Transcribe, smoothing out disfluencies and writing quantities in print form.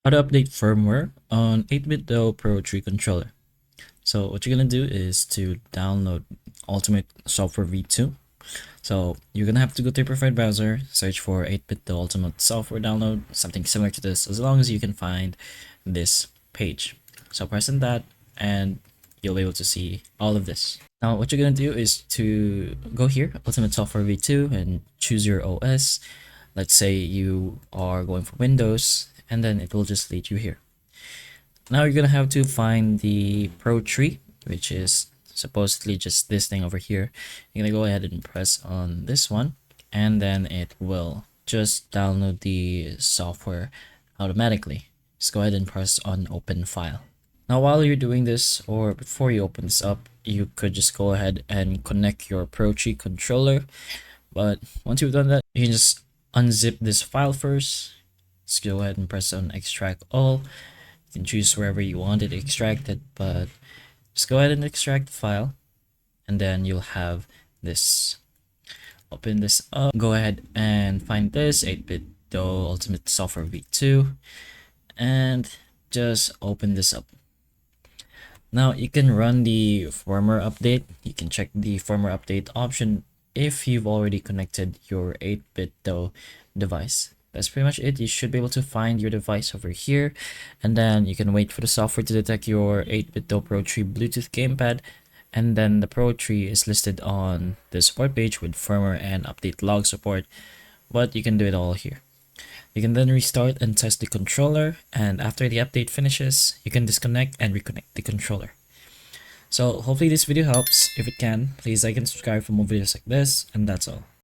How to update firmware on 8BitDo Pro 3 controller. So what you're gonna do is to download Ultimate Software V2. So you're gonna have to go to your preferred browser, search for 8BitDo Ultimate Software download, something similar to this, as long as you can find this page. So press on that and you'll be able to see all of this. Now what you're gonna do is to go here, Ultimate Software V2, and choose your OS. Let's say you are going for Windows, and then it will just lead you here. Now you're gonna have to find the Pro tree, which is supposedly just this thing over here. You're gonna go ahead and press on this one, and then it will just download the software automatically. Just go ahead and press on open file. Now while you're doing this, or before you open this up, you could just go ahead and connect your Pro tree controller. But once you've done that, you can just unzip this file first. Just go ahead and press on extract all. You can choose wherever you want it extracted, but just go ahead and extract the file, and then you'll have this. Open this up, go ahead and find this 8BitDo Ultimate Software V2, and just open this up. Now you can run the firmware update. You can check the firmware update option if you've already connected your 8BitDo device. That's pretty much it. You should be able to find your device over here, and then you can wait for the software to detect your 8BitDo Pro 3 Bluetooth gamepad, and then the Pro 3 is listed on the support page with firmware and update log support, but you can do it all here. You can then restart and test the controller, and after the update finishes, you can disconnect and reconnect the controller. So hopefully this video helps. If it can, please like and subscribe for more videos like this, and that's all.